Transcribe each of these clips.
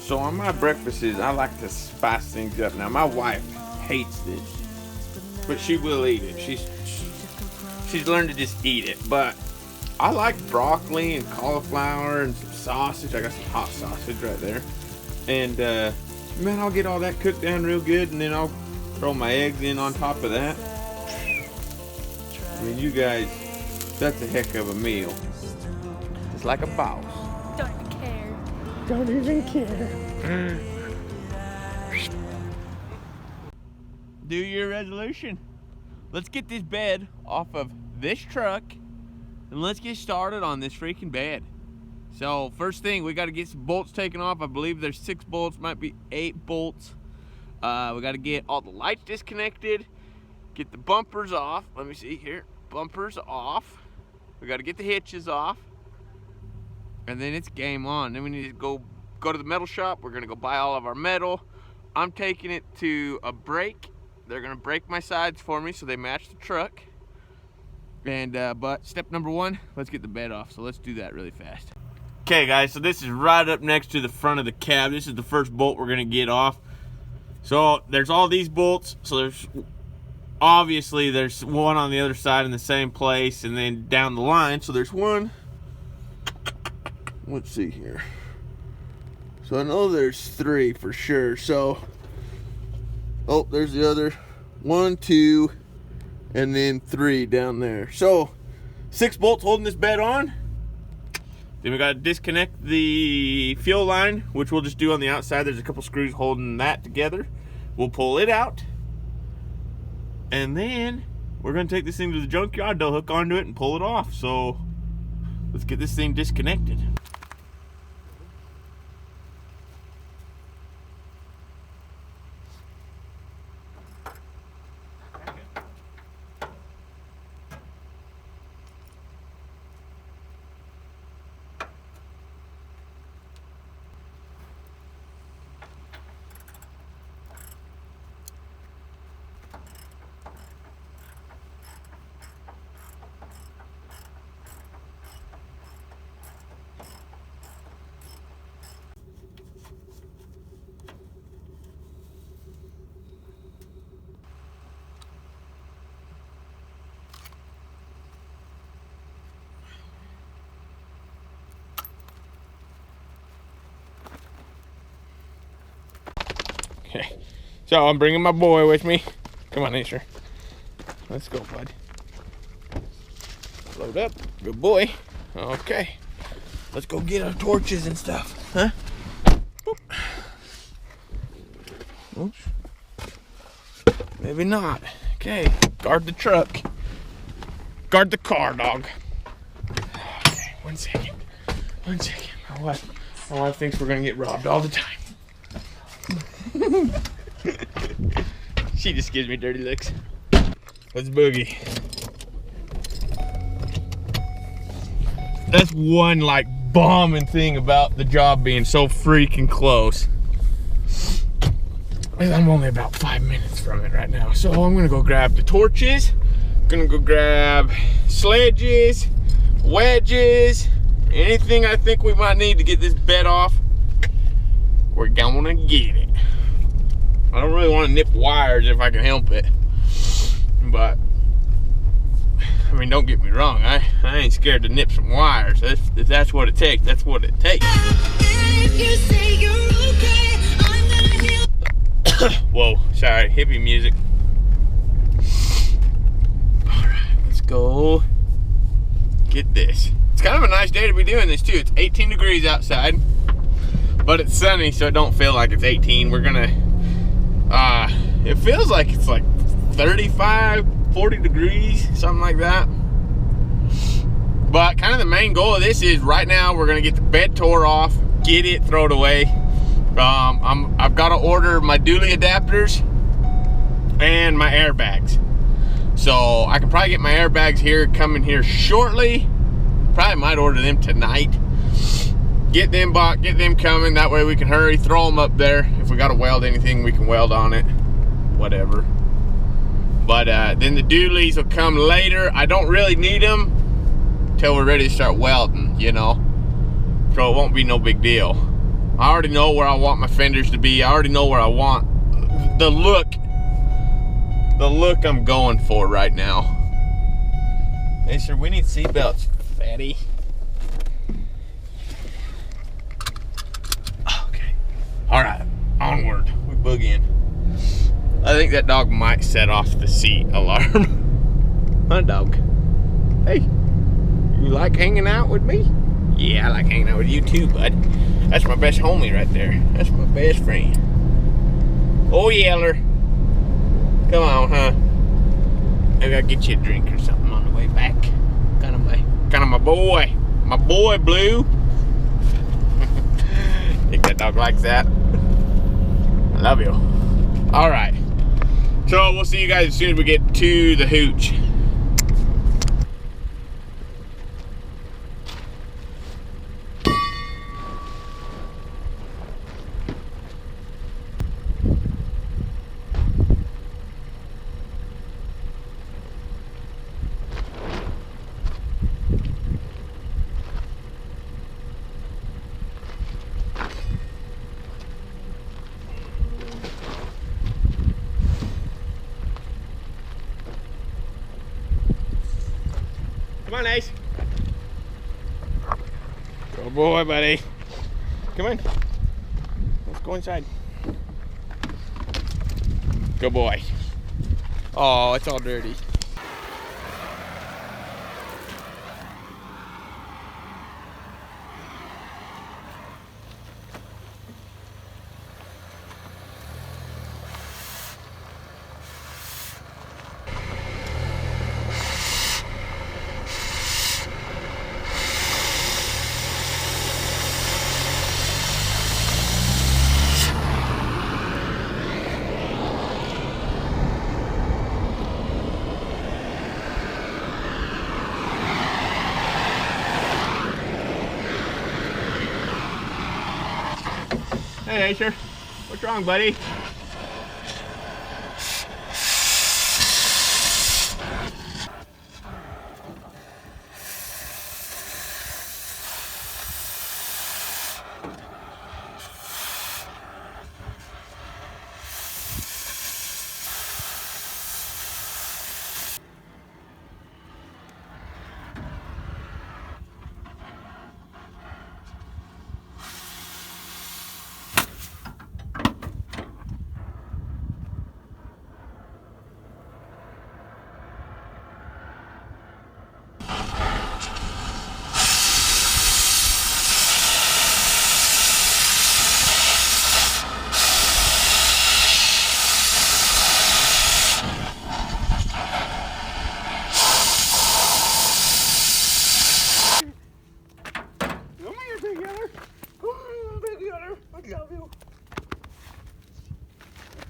So on my breakfasts, I like to spice things up. Now my wife hates this, but she will eat it. She's learned to just eat it. But I like broccoli and cauliflower and some sausage. I got some hot sausage right there. And man, I'll get all that cooked down real good, and then I'll throw my eggs in on top of that. I mean, you guys, that's a heck of a meal. It's like a boss. Don't even care. Don't even care. Do your resolution. Let's get this bed off of this truck and let's get started on this freaking bed. So first thing, we got to get some bolts taken off. I believe there's 6 bolts, might be 8 bolts. We got to get all the lights disconnected, get the bumpers off. Let me see here. Bumpers off. We got to get the hitches off. And then it's game on. Then we need to go to the metal shop. We're going to go buy all of our metal. I'm taking it to a brake. They're going to brake my sides for me so they match the truck. And but step number 1, let's get the bed off. So let's do that really fast. Okay guys, so this is right up next to the front of the cab. This is the first bolt we're going to get off. So there's all these bolts. So there's obviously there's one on the other side in the same place, and then down the line. So there's one. Let's see here. So I know there's 3 for sure. So, oh, there's the other 1, 2, and then 3 down there. So 6 bolts holding this bed on. Then we got to disconnect the fuel line, which we'll just do on the outside. There's a couple screws holding that together. We'll pull it out. And then we're going to take this thing to the junkyard. They'll hook onto it and pull it off. So let's get this thing disconnected. Okay, so I'm bringing my boy with me. Come on, Asher. Let's go, bud. Load up. Good boy. Okay. Let's go get our torches and stuff. Huh? Boop. Oops. Maybe not. Okay. Guard the truck. Guard the car, dog. Okay, 1 second. 1 second. My wife thinks we're gonna get robbed all the time. She just gives me dirty looks. Let's boogie. That's one like bombing thing about the job being so freaking close. I'm only about 5 minutes from it right now. So I'm gonna go grab the torches. Gonna go grab sledges, wedges, anything I think we might need to get this bed off. We're gonna get it. I don't really want to nip wires if I can help it, but I mean, don't get me wrong, I ain't scared to nip some wires. If that's what it takes, that's what it takes. If you say you're okay, I'm gonna whoa, sorry, hippie music. Alright, let's go get this. It's kind of a nice day to be doing this too. It's 18 degrees outside, but it's sunny, so it don't feel like it's 18. We're gonna it feels like it's like 35, 40 degrees, something like that. But kind of the main goal of this is right now we're gonna get the bed tore off, get it, throw it away. I've got to order my dually adapters and my airbags. So I can probably get my airbags here, coming here shortly. Probably might order them tonight. Get them bought, get them coming. That way we can hurry, throw them up there. If we got to weld anything, we can weld on it. Whatever. But then the dualies will come later. I don't really need them until we're ready to start welding, you know. so it won't be no big deal. I already know where I want my fenders to be. I already know where I want the look I'm going for right now. Hey sir, we need seatbelts, fatty. Okay. All right, onward. We boogieing. I think that dog might set off the seat alarm. Huh, dog? Hey, you like hanging out with me? Yeah, I like hanging out with you too, bud. That's my best homie right there. That's my best friend. Oh, Yeller. Come on, huh? Maybe I'll get you a drink or something on the way back. Kind of my boy. My boy, Blue. Think that dog likes that? I love you. All right. So we'll see you guys as soon as we get to the hooch. Come on, Ace. Good boy, buddy. Come on. Let's go inside. Good boy. Oh, it's all dirty. Hey, Asher. What's wrong, buddy?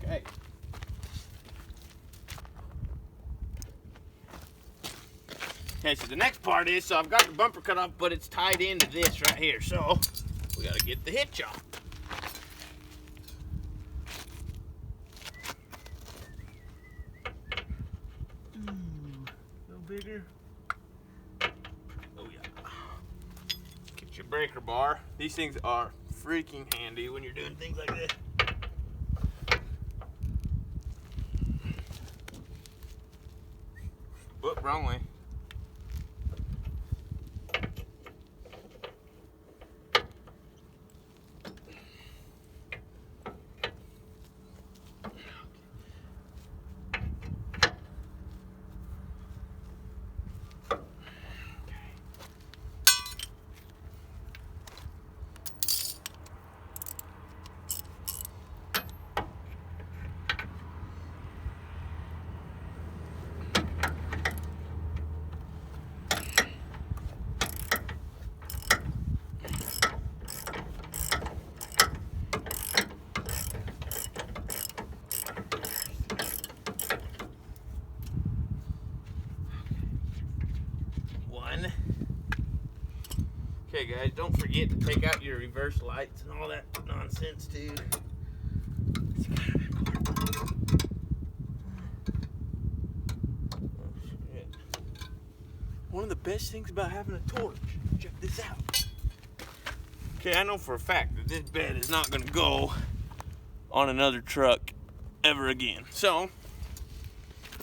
Okay. Okay, so the next part is, so I've got the bumper cut off, but it's tied into this right here. So we gotta get the hitch off. A little bigger. Oh yeah. Get your breaker bar. These things are freaking handy when you're doing things like this. Whoop, wrong way. Okay guys, don't forget to take out your reverse lights and all that nonsense too. It's kind of important. Oh, shit. One of the best things about having a torch, check this out. Okay, I know for a fact that this bed is not gonna go on another truck ever again. So,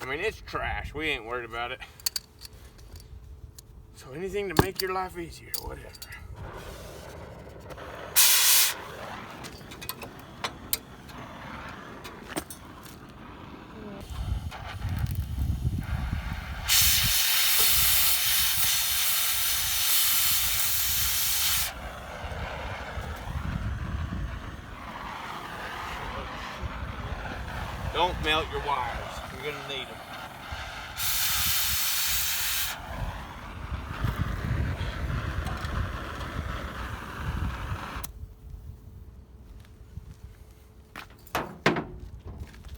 I mean, it's trash. We ain't worried about it. So anything to make your life easier, whatever. Don't melt your wires. You're gonna need them.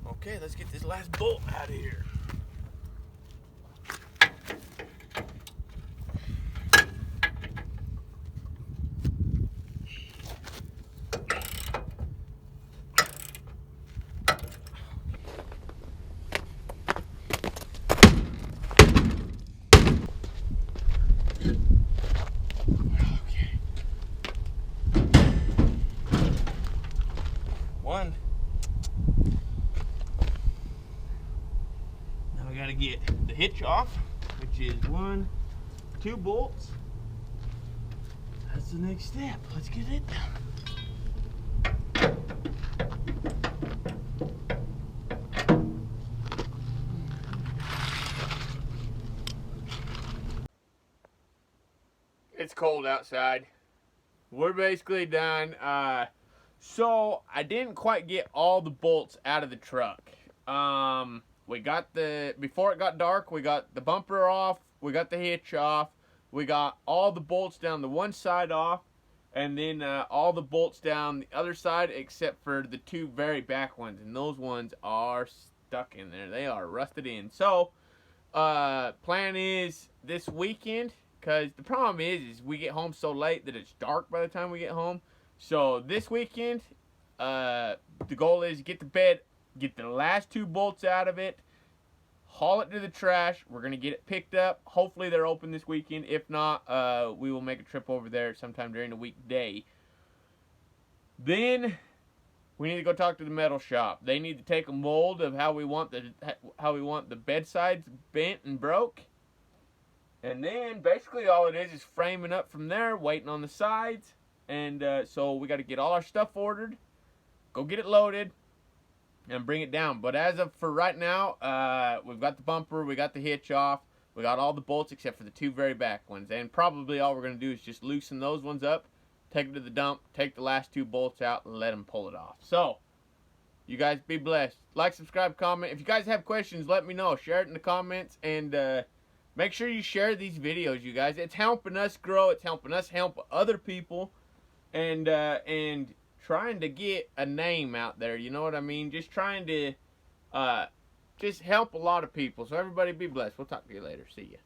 Okay, let's get this last bolt out of here. One. Now we gotta get the hitch off, which is 1, 2 bolts. That's the next step. Let's get it done. It's cold outside. We're basically done. So I didn't quite get all the bolts out of the truck. We got before it got dark, we got the bumper off, we got the hitch off, we got all the bolts down the one side off, and then all the bolts down the other side except for the 2 very back ones, and those ones are stuck in there. They are rusted in. So plan is this weekend, because the problem is we get home so late that it's dark by the time we get home. So this weekend, the goal is get the bed, get the last 2 bolts out of it, haul it to the trash. We're going to get it picked up. Hopefully they're open this weekend. If not, we will make a trip over there sometime during the weekday. Then we need to go talk to the metal shop. They need to take a mold of how we want the bedsides bent and broke. And then basically all it is framing up from there, waiting on the sides. And so we got to get all our stuff ordered, go get it loaded, and bring it down. But as of for right now, we've got the bumper, we got the hitch off, we got all the bolts except for the 2 very back ones. And probably all we're going to do is just loosen those ones up, take them to the dump, take the last 2 bolts out, and let them pull it off. So, you guys be blessed. Like, subscribe, comment. If you guys have questions, let me know. Share it in the comments, and make sure you share these videos, you guys. It's helping us grow. It's helping us help other people. And trying to get a name out there, you know what I mean? Just trying to just help a lot of people. So everybody be blessed. We'll talk to you later. See ya.